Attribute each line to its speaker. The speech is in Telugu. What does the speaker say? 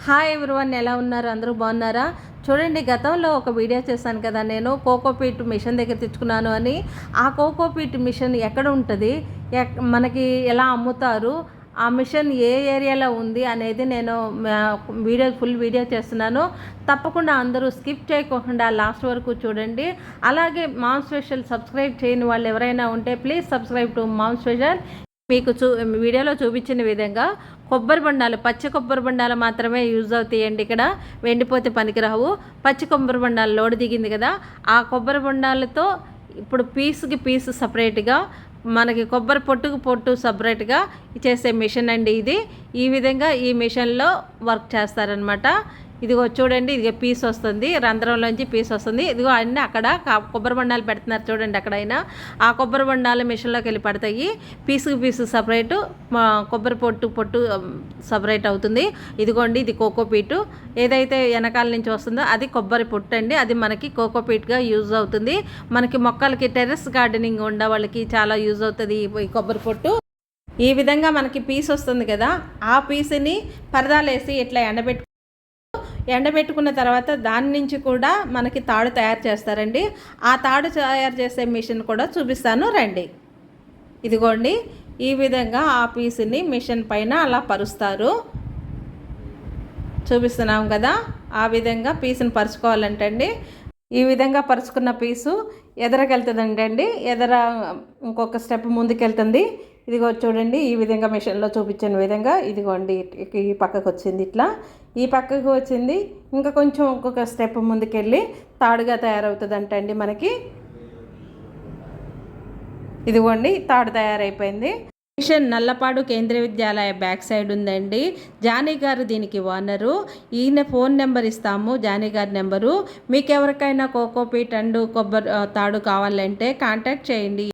Speaker 1: హాయ్ ఎవ్రీవన్, ఎలా ఉన్నారు? అందరూ బాగున్నారా? చూడండి, గతంలో ఒక వీడియో చేశాను కదా, నేను కోకోపీట్ మిషన్ దగ్గర తెచ్చుకున్నాను అని. ఆ కోకోపీట్ మిషన్ ఎక్కడ ఉంటుంది, మనకి ఎలా అమ్ముతారు, ఆ మిషన్ ఏ ఏరియాలో ఉంది అనేది నేను ఫుల్ వీడియో చేస్తున్నాను. తప్పకుండా అందరూ స్కిప్ చేయకుండా లాస్ట్ వరకు చూడండి. అలాగే మామ్ స్పెషల్ సబ్స్క్రైబ్ చేయని వాళ్ళు ఎవరైనా ఉంటే please subscribe to mom special. మీకు వీడియోలో చూపించిన విధంగా కొబ్బరి బొండాలు, పచ్చి కొబ్బరి బొండాలు మాత్రమే యూజ్ అవుతాయండి. ఇక్కడ వెండిపోతే పనికిరావు. పచ్చి కొబ్బరి బొండాలు లోడ్ దిగింది కదా, ఆ కొబ్బరి బొండాలతో ఇప్పుడు పీసుకి పీసు సపరేట్గా, మనకి కొబ్బరి పొట్టుకు పొట్టు సపరేట్గా చేసే మిషన్ అండి ఇది. ఈ విధంగా ఈ మిషన్లో వర్క్ చేస్తారనమాట. ఇదిగో చూడండి, ఇదిగో పీస్ వస్తుంది, రంధ్రంలోంచి పీస్ వస్తుంది. ఇదిగో అన్నీ అక్కడ కొబ్బరి బొండాలు పెడుతున్నారు చూడండి. అక్కడైనా ఆ కొబ్బరి బొండాలు మిషన్లోకి వెళ్ళి పడతాయి. పీసు సపరేటు, కొబ్బరి పొట్టు సపరేట్ అవుతుంది. ఇదిగోండి, ఇది కోకోపీటు. ఏదైతే వెనకాల నుంచి వస్తుందో అది కొబ్బరి పొట్టు అండి. అది మనకి కోకోపీట్గా యూజ్ అవుతుంది. మనకి మొక్కలకి, టెర్రస్ గార్డెనింగ్ ఉండే వాళ్ళకి చాలా యూజ్ అవుతుంది ఈ కొబ్బరి పొట్టు. ఈ విధంగా మనకి పీస్ వస్తుంది కదా, ఆ పీసుని పరదాలేసి ఇట్లా ఎండబెట్టుకున్న తర్వాత దాని నుంచి కూడా మనకి తాడు తయారు చేస్తారండి. ఆ తాడు తయారు చేసే మిషన్ కూడా చూపిస్తాను రండి. ఇదిగోండి, ఈ విధంగా ఆ పీసుని మిషన్ పైన అలా పరుస్తారు. చూపిస్తున్నాం కదా, ఆ విధంగా పీసుని పరుచుకోవాలంటండి. ఈ విధంగా పరుచుకున్న పీసు ఎదరకెళ్తుందంటండి. ఇంకొక స్టెప్ ముందుకెళ్తుంది. ఇదిగో చూడండి, ఈ విధంగా మిషన్లో చూపించిన విధంగా ఇదిగోండి, ఈ పక్కకు వచ్చింది, ఇట్లా ఈ పక్కకు వచ్చింది. ఇంకా కొంచెం ఇంకొక స్టెప్ ముందుకెళ్ళి తాడుగా తయారవుతుందంటండి మనకి. ఇదిగోండి, తాడు తయారైపోయింది. Machine Nallapadu Kendriya Vidyalaya back side ఉందండి. జానీ గారు దీనికి ఓనరు. ఈయన ఫోన్ నెంబర్ ఇస్తాము, జానీ గారి నెంబరు. మీకు ఎవరికైనా కోకోపీట్ అండ్ కొబ్బరి తాడు కావాలంటే కాంటాక్ట్ చేయండి.